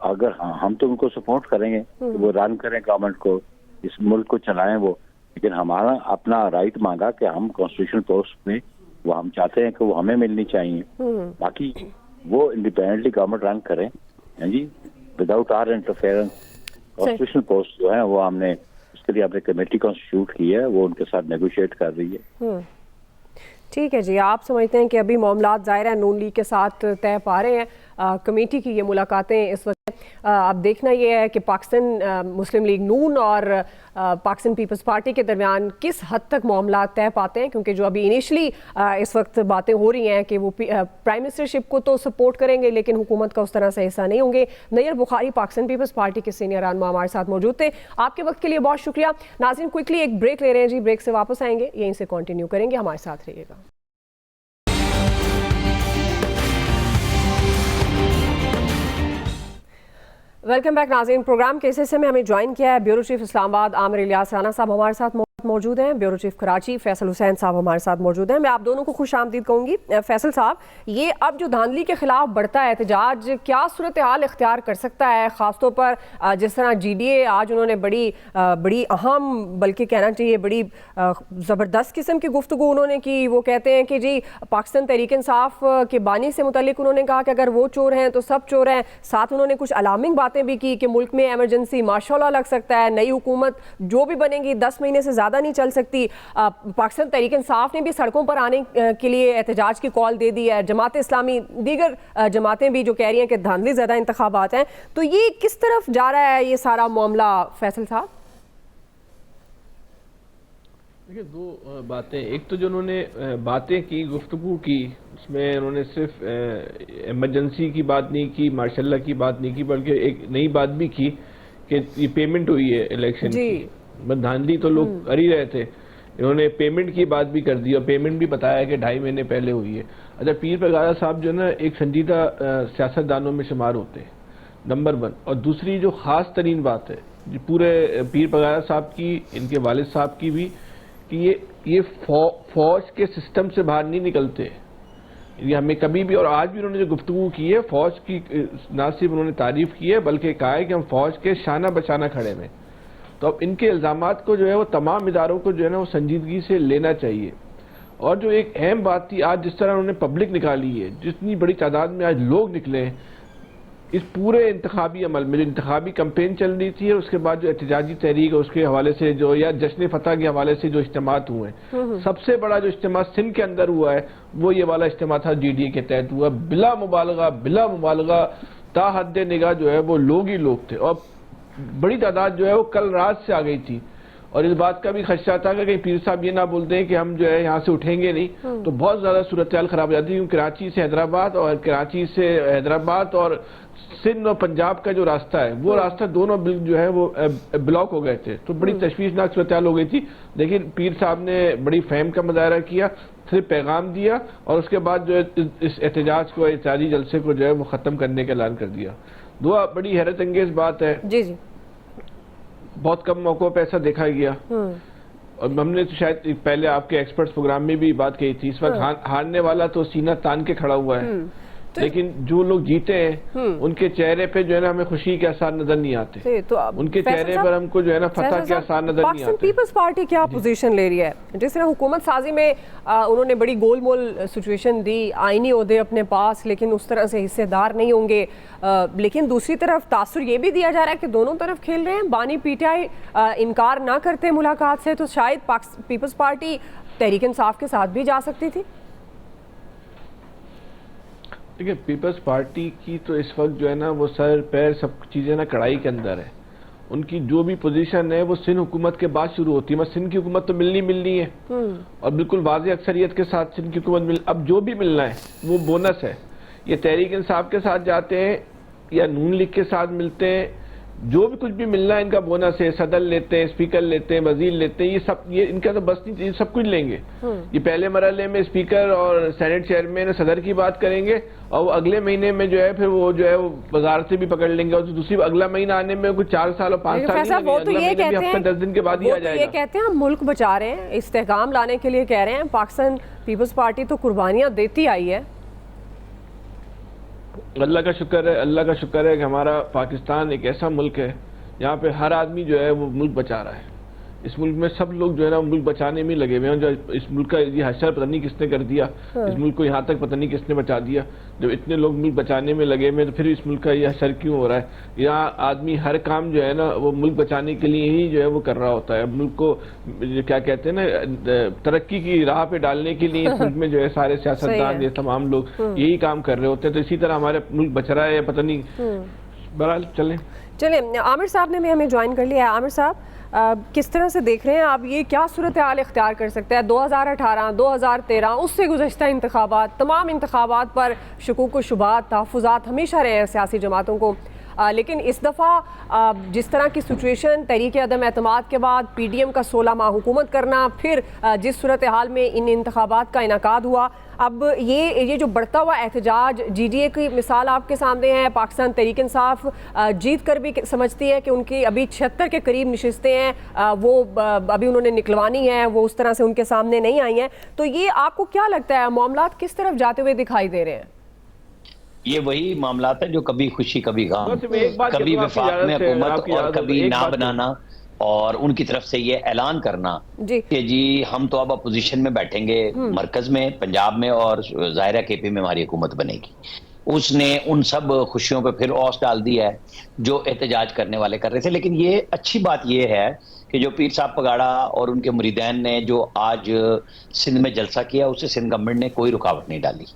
अगर हम तो उनको सपोर्ट करेंगे कि वो रन करें गवर्नमेंट को, इस मुल्क को चलाएं वो, लेकिन हमारा अपना राइट मांगा कि हम कॉन्स्टिट्यूशनल पोस्ट में वो हम चाहते हैं कि वो हमें मिलनी चाहिए। बाकी वो इंडिपेंडेंटली गवर्नमेंट रन करें जी, without our interference. Constitutional post जो है वो हमने उसके लिए अपनी कमेटी कॉन्स्टिट्यूट की है, वो उनके साथ नेगोशिएट कर रही है। ठीक है जी, आप समझते हैं कि अभी मामलात ज़ाहिर है नून लीग के साथ तय पा रहे हैं। कमेटी की ये मुलाकातें इस वक्त अब देखना ये है कि पाकिस्तान मुस्लिम लीग नून और पाकिस्तान पीपल्स पार्टी के दरमियान किस हद तक मामलात तय पाते हैं, क्योंकि जो अभी इनिशली इस वक्त बातें हो रही हैं कि वो प्राइम मिनिस्टरशिप को तो सपोर्ट करेंगे लेकिन हुकूमत का उस तरह से हिस्सा नहीं होंगे। नैयर बुखारी पाकिस्तान पीपल्स पार्टी के सीनियर रहनुमा हमारे साथ मौजूद थे। आपके वक्त के लिए बहुत शुक्रिया। नाज़रीन, क्विकली एक ब्रेक ले रहे हैं जी, ब्रेक से वापस आएंगे, यहीं से कंटिन्यू करेंगे, हमारे साथ रहिएगा। वेलकम बैक नाज़रीन। प्रोग्राम के इस हिस्से में हमें ज्वाइन किया है ब्यूरो चीफ इस्लामाबाद आमिर इलियास राना साहब हमारे साथ मौजूद हैं, ब्यूरो चीफ कराची फैसल हुसैन साहब हमारे साथ मौजूद हैं। मैं आप दोनों को खुश आमदीद कहूँगी। फैसल साहब, ये अब जो धांधली के खिलाफ बढ़ता है एहतजाज, क्या सूरत हाल इख्तियार कर सकता है, ख़ासतौर पर जिस तरह GDA आज उन्होंने बड़ी अहम, बल्कि कहना चाहिए बड़ी ज़बरदस्त किस्म की गुफ्तगू उन्होंने की। वो कहते हैं कि जी पाकिस्तान तहरीक इंसाफ के बानी से मुतल्लिक उन्होंने कहा कि अगर वो चोर हैं तो सब चोर हैं। साथ उन्होंने कुछ अलार्मिंग बातें भी की कि मुल्क में एमरजेंसी माशाअल्लाह लग सकता है, नई हुकूमत जो भी बनेगी 10 महीने से ज़्यादा नहीं चल सकती। पाकिस्तान तहरीक इंसाफ ने भी सड़कों पर आने के लिए एहतजाज की कॉल दे दी है। जमात इस्लामी, दीगर जमातें भी जो कह रही हैं कि धांधली ज़्यादा इंतखाबात हैं। तो ये किस तरफ जा रहा है ये सारा मामला फैसल साहब? देखिए, दो बातें। एक तो जो उन्होंने बातें की, गुफ्तगू की, उसमें उन्होंने सिर्फ इमरजेंसी की बात नहीं की, मार्शल की बात नहीं की, बल्कि एक नई बात भी की कि ये पेमेंट हुई है इलेक्शन की। धांधली तो लोग कर ही रहे थे, इन्होंने पेमेंट की बात भी कर दी और पेमेंट भी बताया कि 2.5 महीने पहले हुई है। अच्छा, पीर परगारा साहब जो है ना एक संजीदा सियासतदानों में शुमार होते हैं, नंबर 1। और दूसरी जो ख़ास तरीन बात है पूरे पीर परगारा साहब की, इनके वालिद साहब की भी, कि ये फौज के सिस्टम से बाहर नहीं निकलते। ये हमें कभी भी, और आज भी उन्होंने जो गुफ्तगू की है फौज की, ना सिर्फ उन्होंने तारीफ की है बल्कि कहा है कि हम फौज के शाना बचाना खड़े में। तो अब इनके इल्जामात को जो है वो तमाम इदारों को जो है ना वो संजीदगी से लेना चाहिए। और जो एक अहम बात थी, आज जिस तरह उन्होंने पब्लिक निकाली है, जितनी बड़ी तादाद में आज लोग निकले इस पूरे इंतखाबी अमल में, जो इंतखाबी कैंपेन चल रही थी, उसके बाद जो एहतजाजी तहरीक है उसके हवाले से जो, या जश्न फतह के हवाले से जो इज्तिमात हुए हैं, सबसे बड़ा जो इज्तिमा सिंध के अंदर हुआ है वो ये वाला इज्तिमा था, GDA के तहत हुआ। बिला मुबालगा ता हद निगाह जो है वो लोग ही लोग थे, और बड़ी तादाद जो है वो कल रात से आ गई थी। और इस बात का भी खदशा था कि कहीं पीर साहब ये ना बोलते हैं कि हम जो है यहाँ से उठेंगे नहीं, तो बहुत ज्यादा सूरत हाल खराब हो जाती है। क्योंकि कराची से हैदराबाद और कराची से हैदराबाद और सिंध और पंजाब का जो रास्ता है वो रास्ता दोनों जो है वो ब्लॉक हो गए थे, तो बड़ी तशवीशनाक सूरत हाल हो गई थी। लेकिन पीर साहब ने बड़ी फहम का मुजाहरा किया, सिर्फ पैगाम दिया और उसके बाद जो है इस एहतजाज को, एहतजाजी जलसे को जो है वो खत्म करने का ऐलान कर दिया। दुआ बड़ी हैरत अंगेज बात है जी जी, बहुत कम मौकों पे ऐसा देखा गया। और हमने तो शायद पहले आपके एक्सपर्ट्स प्रोग्राम में भी बात कही थी, इस वक्त हारने वाला तो सीना तान के खड़ा हुआ है लेकिन जो लोग जीते हैं उनके चेहरे पे जो है ना हमें खुशी के आसार नजर नहीं आते। तो उनके चेहरे पर हमको जो है ना फतह के आसार नजर नहीं आते। पीपल्स पार्टी क्या पोजीशन ले रही है? जिस तरह हुकूमत साजी में उन्होंने बड़ी गोलमोल सिचुएशन दी, आईनी ओहदे अपने पास, लेकिन उस तरह से हिस्सेदार नहीं होंगे। लेकिन दूसरी तरफ तासुर ये भी दिया जा रहा है कि दोनों तरफ खेल रहे हैं। बानी पीटीआई इनकार ना करते मुलाकात से तो शायद पीपल्स पार्टी तहरीक इंसाफ के साथ भी जा सकती थी। देखिए, पीपल्स पार्टी की तो इस वक्त जो है ना वो सर पैर सब चीज़ें ना कड़ाई के अंदर है। उनकी जो भी पोजीशन है वो सिंध हुकूमत के बाद शुरू होती है। मगर सिंध की हुकूमत तो मिलनी है और बिल्कुल वाज़ेह अक्सरियत के साथ सिंध की हुकूमत अब जो भी मिलना है वो बोनस है। ये तहरीक इंसाफ के साथ जाते हैं या नून लीग के साथ मिलते हैं, जो भी कुछ भी मिलना है इनका बोनस है। सदर लेते हैं, स्पीकर लेते हैं, वजीर लेते हैं, ये इनका तो बस नहीं, सब कुछ लेंगे। ये पहले मरहले में स्पीकर और सेनेट चेयरमैन सदर की बात करेंगे और अगले महीने में जो है फिर वो जो है वो बाजार से भी पकड़ लेंगे और दूसरी अगला महीना आने में कुछ 4 साल और 5 साल नहीं वो तो ये कहते हैं 10 दिन के बाद ही आ जाएगा। ये कहते हैं हम मुल्क बचा रहे हैं, इस्तेहकाम लाने के लिए कह रहे हैं। पाकिस्तान पीपल्स पार्टी तो कुर्बानियां देती आई है। अल्लाह का शुक्र है कि हमारा पाकिस्तान एक ऐसा मुल्क है जहाँ पे हर आदमी जो है वो मुल्क बचा रहा है। इस मुल्क में सब लोग जो है ना मुल्क बचाने में लगे हुए हैं। जो इस मुल्क का ये हशर पता नहीं किसने कर दिया, इस मुल्क को यहाँ तक पता नहीं किसने बचा दिया। जब इतने लोग मुल्क बचाने में लगे हुए तो फिर इस मुल्क का ये हशर क्यों हो रहा है? यहाँ आदमी हर काम जो है ना वो मुल्क बचाने के लिए ही जो है वो कर रहा होता है। मुल्क को क्या कहते हैं ना तरक्की की राह पे डालने के लिए इस मुल्क में जो है सारे सियासतदान ये तमाम लोग यही काम कर रहे होते हैं। तो इसी तरह हमारे मुल्क बच रहा है, पता नहीं। बहरहाल चलें। आमिर साहब ने भी हमें ज्वाइन कर लिया है। आमिर साहब, किस तरह से देख रहे हैं आप, ये क्या सूरत हाल इख्तियार कर सकता है? 2018, 2013 उससे गुज़श्ता इंतखाबात, तमाम इंतखाबात पर शकूक व शुबात, तहफ़्फ़ुज़ात हमेशा रहे हैं सियासी जमातों को। लेकिन इस दफ़ा जिस तरह की सिचुएशन, तहरीक अदम एतमाद के बाद PDM का 16 माह हुकूमत करना, फिर जिस सूरत हाल में इन इंतखाबात का इनकाद हुआ, अब ये जो बढ़ता हुआ एहतजाज, GDA की मिसाल आपके सामने है। पाकिस्तान तहरीक इंसाफ जीत कर भी समझती है कि उनकी अभी 76 के करीब नशिस्तें हैं, वो अभी उन्होंने निकलवानी है, वो उस तरह से उनके सामने नहीं आई हैं। तो ये आपको क्या लगता है, मामलात किस तरफ जाते हुए दिखाई दे रहे हैं? ये वही मामलात है जो कभी खुशी कभी गम, कभी विफाक में हुकूमत और कभी ना बनाना और उनकी तरफ से ये ऐलान करना कि जी हम तो अब अपोजिशन में बैठेंगे मरकज में, पंजाब में, और ज़ाहिर है KP में हमारी हुकूमत बनेगी। उसने उन सब खुशियों पे फिर औस डाल दिया है जो एहतजाज करने वाले कर रहे थे। लेकिन ये अच्छी बात ये है कि जो पीर साहब पगाड़ा और उनके मुरीदैन ने जो आज सिंध में जलसा किया, उससे सिंध गवर्नमेंट ने कोई रुकावट नहीं डाली।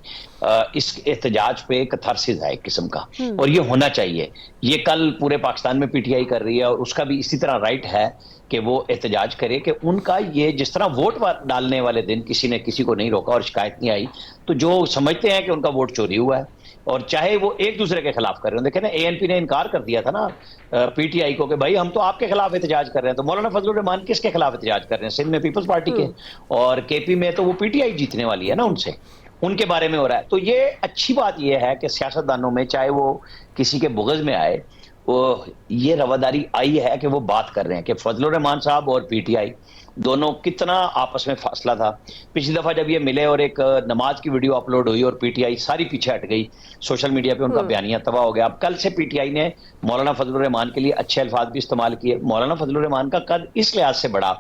इस एहतजाज पे कथारसिस है एक किस्म का, और ये होना चाहिए। ये कल पूरे पाकिस्तान में PTI कर रही है और उसका भी इसी तरह राइट है कि वो एहतजाज करे कि उनका ये जिस तरह वोट डालने वाले दिन किसी ने किसी को नहीं रोका और शिकायत नहीं आई, तो जो समझते हैं कि उनका वोट चोरी हुआ है और चाहे वो एक दूसरे के खिलाफ कर रहे हो। देखे ना, ANP ने इनकार कर दिया था ना PTI को कि भाई हम तो आपके खिलाफ एहतजाज कर रहे हैं। तो मौलाना फजलुर रहमान किसके खिलाफ एहतजाज कर रहे हैं? सिंध में पीपल्स पार्टी के, और KP में तो वो PTI जीतने वाली है ना उनसे, उनके बारे में हो रहा है। तो ये अच्छी बात ये है कि सियासतदानों में चाहे वो किसी के बुग़्ज़ में आए, वो ये रवादारी आई है कि वो बात कर रहे हैं कि फजलुर रहमान साहब और PTI दोनों कितना आपस में फासला था। पिछली दफा जब ये मिले और एक नमाज की वीडियो अपलोड हुई और PTI सारी पीछे हट गई, सोशल मीडिया पे उनका बयानिया तबाह हो गया। अब कल से PTI ने मौलाना फजलुर रहमान के लिए अच्छे अल्फाज भी इस्तेमाल किए। मौलाना फजलुर रहमान का कद इस लिहाज से बढ़ा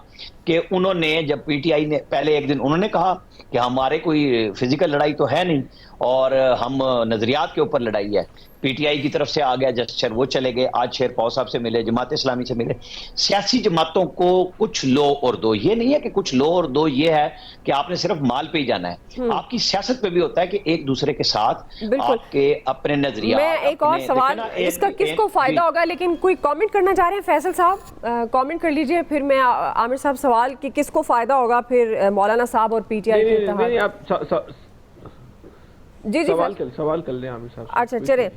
कि उन्होंने, जब PTI ने पहले एक दिन उन्होंने कहा कि हमारे कोई फिजिकल लड़ाई तो है नहीं और हम नजरियात के ऊपर लड़ाई है, PTI की तरफ से आ गया जस्चर, वो चले गए। आज शेर पौ साहब से मिले, जमात इस्लामी से मिले। सियासी जमातों को कुछ लो और दो, ये नहीं है कि कुछ लो और दो ये है कि आपने सिर्फ माल पे ही जाना है। आपकी सियासत पे भी होता है कि एक दूसरे के साथ आपके अपने नजरिया। मैं एक और सवाल, इसका किसको फायदा होगा, लेकिन कोई कमेंट करना चाह रहे हैं? फैसल साहब कमेंट कर लीजिए, फिर मैं आमिर साहब सवाल कि किसको फायदा होगा फिर मौलाना साहब और PTI के इत्तेहाद? जी सवाल कर लें आमिर साहब। अच्छा चले,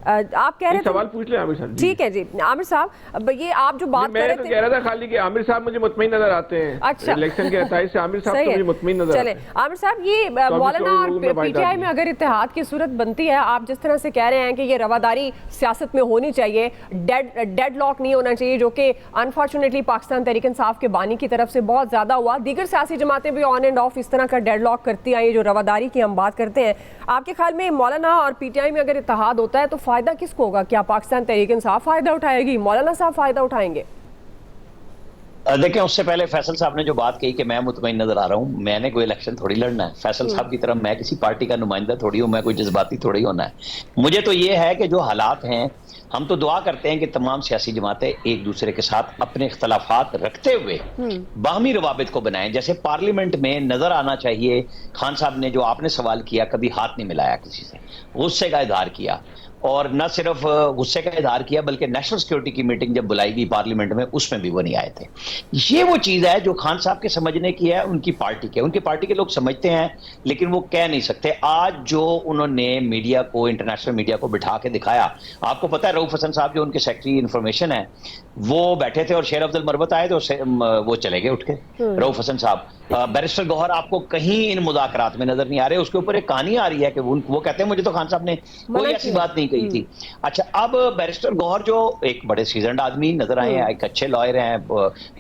आप कह रहे थे, सवाल पूछ ले आमिर साहब। ठीक है जी आमिर साहब, अब ये आप जो बात कर रहे थे, कह रहा था खाली कि आमिर साहब मुझे मुतमईन नजर आते हैं। अच्छा, इलेक्शन के नतीजे से आमिर साहब तो मुझे मुतमईन नजर आते हैं। आमिर साहब, ये मौलाना और पीटीआई में अगर इत्तेहाद की सूरत बनती है, आप जिस तरह से कह रहे हैं कि ये रवादारी सियासत में होनी चाहिए, डेड लॉक नहीं होना चाहिए, जो कि अनफॉर्चुनेटली पाकिस्तान तहरीक इंसाफ के बानी की तरफ से बहुत ज्यादा हुआ, दीगर सियासी जमातें भी ऑन एंड ऑफ इस तरह का डेड लॉक करती आई, जो रवादारी की हम बात करते हैं, आपके ख्याल में मौलाना और पीटीआई में अगर इत्तेहाद होता है तो फायदा किसको होगा? क्या पाकिस्तान तहरीक इंसाफ फायदा उठाएगी, मौलाना साहब फायदा उठाएंगे? देखें, उससे पहले फैसल साहब ने जो बात कही कि मैं मुतमईन नजर आ रहा हूं, मैंने कोई इलेक्शन थोड़ी लड़ना है। फैसल साहब की तरह मैं किसी पार्टी का नुमाइंदा थोड़ी हूं, मैं कोई जज्बाती थोड़ी होना है। मुझे तो ये है कि जो हालात हैं, हम तो दुआ करते हैं कि तमाम सियासी जमातें एक दूसरे के साथ अपने इख्तलाफात रखते हुए बाहमी रवाबित को बनाएं। जैसे पार्लियामेंट में नजर आना चाहिए, खान साहब ने जो आपने सवाल किया, कभी हाथ नहीं मिलाया किसी से, गुस्से का इजहार किया, और न सिर्फ गुस्से का इजहार किया बल्कि नेशनल सिक्योरिटी की मीटिंग जब बुलाई गई पार्लियामेंट में, उसमें भी वो नहीं आए थे। ये वो चीज है जो खान साहब के समझने की है, उनकी पार्टी के लोग समझते हैं, लेकिन वो कह नहीं सकते। आज जो उन्होंने मीडिया को, इंटरनेशनल मीडिया को बिठा के दिखाया, आपको पता है रऊफ हसन साहब जो उनके सेक्रेटरी इंफॉर्मेशन है, वो बैठे थे और शेर अब्दुल मरबत आए तो वो चले गए उठ के। रऊफ हसन साहब, बैरिस्टर गौहर आपको कहीं इन मुज़ाकरात में नजर नहीं आ रहे। उसके ऊपर एक कहानी आ रही है कि वो कहते हैं मुझे तो खान साहब ने कोई ऐसी बात नहीं कही थी। अच्छा, अब बैरिस्टर गौहर जो एक बड़े सीजन्ड आदमी नजर आए हैं, एक अच्छे लॉयर हैं,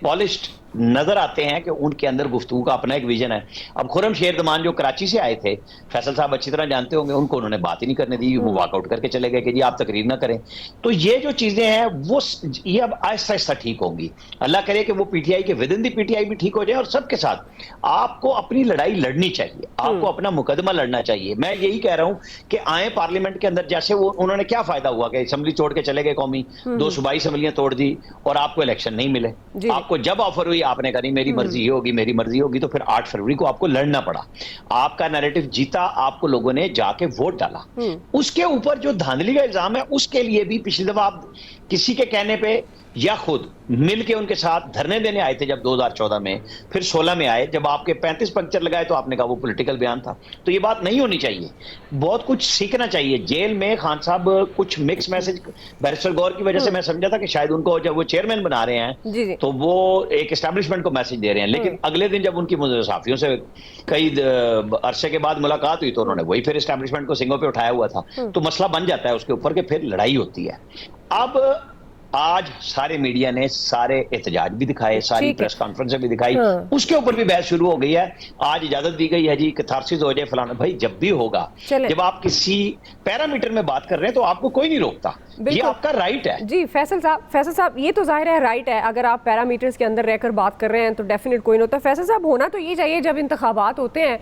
पॉलिश्ड नजर आते हैं कि उनके अंदर गुफ्तगू का अपना एक विजन है। अब खुर्रम शेर दमान जो कराची से आए थे, फैसल साहब अच्छी तरह जानते होंगे, उनको उन्होंने बात ही नहीं करने दी, वो वॉकआउट करके चले गए कि जी आप तकरीर ना करें। तो ये जो चीजें हैं वो ये अब आहिस्ता आहिस्ता ठीक होंगी। अल्लाह करे कि वो पीटीआई के विद इन दी पीटीआई भी ठीक हो जाए। और सबके साथ आपको अपनी लड़ाई लड़नी चाहिए, आपको अपना मुकदमा लड़ना चाहिए। मैं यही कह रहा हूं कि आए पार्लियामेंट के अंदर, जैसे वो उन्होंने क्या फायदा हुआ कि असेंबली छोड़ के चले गए कौमी, 2 सूबाई असेंबलियां तोड़ दी और आपको इलेक्शन नहीं मिले। आपको जब ऑफर हुई आपने कहा नहीं मेरी मर्जी ही होगी, मेरी मर्जी होगी, तो फिर 8 फरवरी को आपको लड़ना पड़ा। आपका नैरेटिव जीता, आपको लोगों ने जाके वोट डाला। उसके ऊपर जो धांधली का इल्जाम है, उसके लिए भी पिछली दफा आप किसी के कहने पे या खुद मिल के उनके साथ धरने देने आए थे जब 2014 में, फिर 16 में आए, जब आपके 35 पंक्चर लगाए तो आपने कहा वो पॉलिटिकल बयान था। तो ये बात नहीं होनी चाहिए, बहुत कुछ सीखना चाहिए। जेल में खान साहब कुछ मिक्स मैसेज, बैरिस्टर गौर की वजह से मैं समझा था कि शायद उनको जब वो चेयरमैन बना रहे हैं तो वो एक एस्टैब्लिशमेंट को मैसेज दे रहे हैं, लेकिन अगले दिन जब उनकी सहाफियों से कई अरसे के बाद मुलाकात हुई तो उन्होंने वही फिर एस्टैब्लिशमेंट को सिंगों पे उठाया हुआ था। तो मसला बन जाता है उसके ऊपर के फिर लड़ाई होती है। अब आज सारे मीडिया ने सारे एहतजाज भी दिखाए, सारी प्रेस कॉन्फ्रेंस भी दिखाई, उसके ऊपर भी बहस शुरू हो गई है। आज इजाजत दी गई है जी कैथारसिस हो जाए फलाना। भाई जब भी होगा, जब आप किसी पैरामीटर में बात कर रहे हैं तो आपको कोई नहीं रोकता, ये आपका राइट है। जी फैसल साहब ये तो जाहिर है राइट है, अगर आप पैरामीटर्स के अंदर रहकर बात कर रहे हैं तो डेफिनेट कोई नहीं होता। फैसल साहब होना तो ये चाहिए जब इंतखाबात होते हैं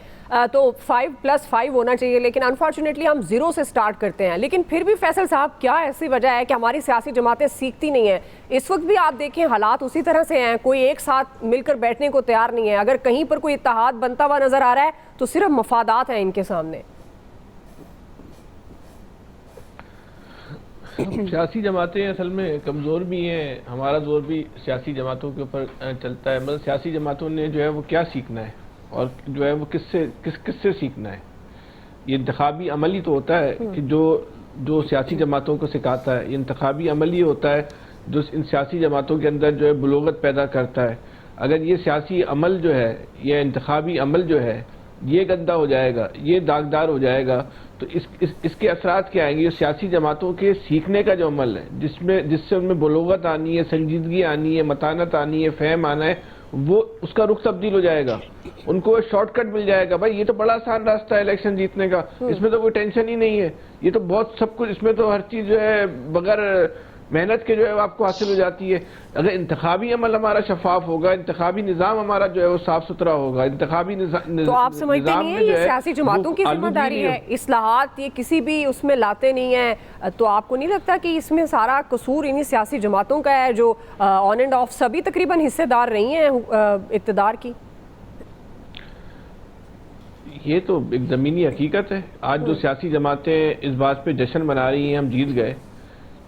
तो 5+5 होना चाहिए, लेकिन अनफॉर्चुनेटली हम 0 से स्टार्ट करते हैं। लेकिन फिर भी फैसल साहब क्या ऐसी वजह है कि हमारी सियासी जमातें सीखती नहीं है? इस वक्त भी आप देखें हालात उसी तरह से हैं, कोई एक साथ मिलकर बैठने को तैयार नहीं है। अगर कहीं पर कोई इत्तेहाद बनता हुआ नजर आ रहा है तो सिर्फ मफादात हैं इनके सामने। सियासी जमातें असल में कमज़ोर भी हैं, हमारा जोर भी सियासी जमातों के ऊपर चलता है। मतलब सियासी जमातों ने जो है वो क्या सीखना है और जो है वो किससे सीखना है। ये इंतखाबी अमल ही तो होता है कि जो सियासी जमातों को सिखाता है। ये इंतखाबी अमल ही होता है जो इन सियासी जमातों के अंदर जो है बुलोगत पैदा करता है। अगर ये सियासी अमल जो है, ये इंतखाबी अमल जो है, ये गंदा हो जाएगा, ये दागदार हो जाएगा, तो इसके असरात क्या आएंगे? सियासी जमातों के सीखने का जो अमल है, जिससे उनमें बुलोगत आनी है, संजीदगी आनी है, मतानत आनी है, फहम आना है, वो उसका रुख तब्दील हो जाएगा, उनको शॉर्टकट मिल जाएगा। भाई ये तो बड़ा आसान रास्ता है इलेक्शन जीतने का, इसमें तो कोई टेंशन ही नहीं है, ये तो बहुत सब कुछ, इसमें तो हर चीज जो है बगैर मेहनत के जो है आपको हासिल हो जाती है। अगर इंतखाबी अमल हमारा शफाफ होगा, इंतखाबी निज़ाम हमारा जो है वो साफ सुथरा होगा, इंतखाबी तो आप समझते नहीं है ये सियासी जमातों की जिम्मेदारी है? इस्लाहात ये किसी भी उसमें लाते नहीं है, तो आपको नहीं लगता कि इसमें सारा कसूर इन्हीं सियासी जमातों का है जो ऑन एंड ऑफ सभी तकरीबन हिस्सेदार रही हैं इक़्तिदार की? ये तो एक ज़मीनी हकीकत है। आज जो सियासी जमातें इस बात पे जश्न मना रही हैं हम जीत गए,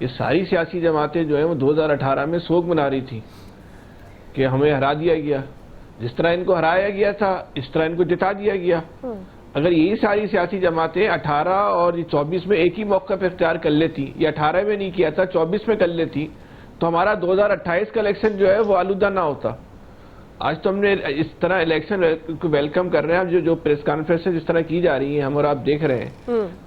ये सारी सियासी जमातें जो हैं वो 2018 में सोग मना रही थी कि हमें हरा दिया गया। जिस तरह इनको हराया गया था इस तरह इनको जिता दिया गया। अगर यही सारी सियासी जमातें 18 और 24 में एक ही मौका पर इख्तियार कर लेती, या 18 में नहीं किया था 24 में कर लेती, तो हमारा 2028 का इलेक्शन जो है वो आलूदा ना होता। आज तो हमने इस तरह इलेक्शन को वेलकम कर रहे हैं, जो प्रेस कॉन्फ्रेंस जिस तरह की जा रही है हम और आप देख रहे हैं,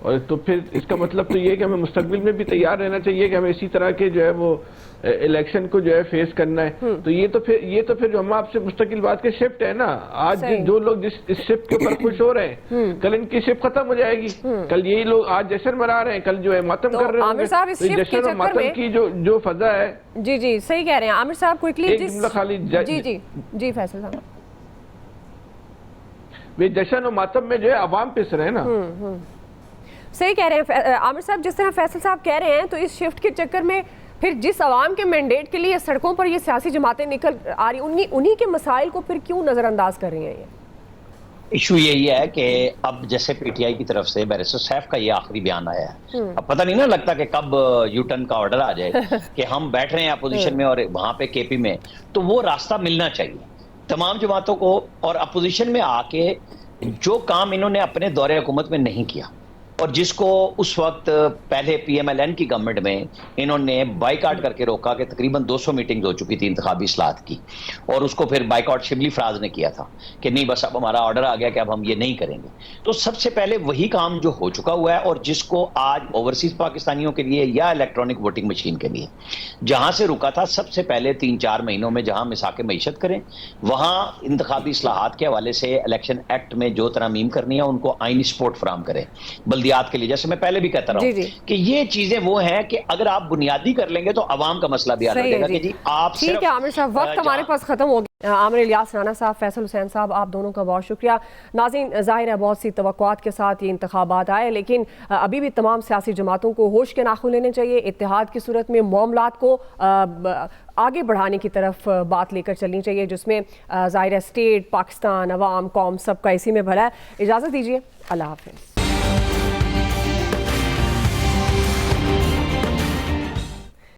और तो फिर इसका मतलब तो ये कि हमें मुस्तकबिल में भी तैयार रहना चाहिए कि हमें इसी तरह के जो है वो इलेक्शन को जो है फेस करना है। तो ये तो फिर जो हम आपसे मुस्तकिल बात के शिफ्ट है ना, आज जो लोग जिस इस शिफ्ट के ऊपर खुश हो रहे हैं, कल इनकी शिफ्ट खत्म हो जाएगी। कल यही लोग आज जश्न मना रहे हैं, कल जो है मातम कर रहे हैं। जश्न और मातम की जो फजा है। जी जी सही कह रहे हैं आमिर साहब। क्विकली खाली जी जी जी फैसल साहब, वे जश्न और मातम में जो है अवाम पिस रहे हैं ना। सही कह रहे हैं आमिर साहब। जिस तरह फैसल साहब कह रहे हैं, तो इस शिफ्ट के चक्कर में फिर जिस अवाम के मैंडेट के लिए सड़कों पर ये सियासी जमातें निकल आ रही, उन्हीं के मसाइल को फिर क्यों नजरअंदाज कर रही हैं? ये इशू यही है कि अब जैसे पीटीआई की तरफ से बैरिस्टर सैफ का ये आखिरी बयान आया है, अब पता नहीं ना लगता कि कब यूटर्न का ऑर्डर आ जाए कि हम बैठ रहे हैं अपोजिशन में और वहां पे केपी में, तो वो रास्ता मिलना चाहिए तमाम जमातों को। और अपोजिशन में आके जो काम इन्होंने अपने दौरे हुकूमत में नहीं किया, और जिसको उस वक्त पहले पीएमएलएन की गवर्नमेंट में इन्होंने बाइकआउट करके रोका कि तकरीबन 200 मीटिंग्स हो चुकी थी इंतखाबी इस्लाहत की, और उसको फिर बाइकआउट शिबली फराज ने किया था कि नहीं बस अब हमारा ऑर्डर आ गया कि अब हम ये नहीं करेंगे। तो सबसे पहले वही काम जो हो चुका हुआ है, और जिसको आज ओवरसीज पाकिस्तानियों के लिए या इलेक्ट्रॉनिक वोटिंग मशीन के लिए जहां से रुका था, सबसे पहले 3-4 महीनों में जहां मिसाके मईशत करें, वहां इंतखाबी इस्लाहात के हवाले से इलेक्शन एक्ट में जो तरमीम करनी है उनको आईनी सपोर्ट फराहम करें बल्दियात के लिए। जैसे मैं पहले भी कहता रहा हूं कि ये चीजें वो हैं कि अगर आप बुनियादी कर लेंगे तो अवाम का मसला भी हल हो जाएगा कि जी आप ठीक है। आमिर साहब वक्त हमारे पास खत्म हो गया। आमिर इलियास राना साहब, फैसल हुसैन साहब, आप दोनों का बहुत शुक्रिया। नाज़रीन, जाहिर है बहुत सी तवक्कुआत के साथ ये इंतखाबात आए, लेकिन अभी भी तमाम सियासी जमातों को होश के नाखून लेने चाहिए। इत्तेहाद की सूरत में मामलात को आगे बढ़ाने की तरफ बात लेकर चलनी चाहिए, जिसमें ज़ाहिर है स्टेट, पाकिस्तान, अवाम, कौम सबका इसी में भला है। इजाज़त दीजिए, अल्लाह हाफ़िज़।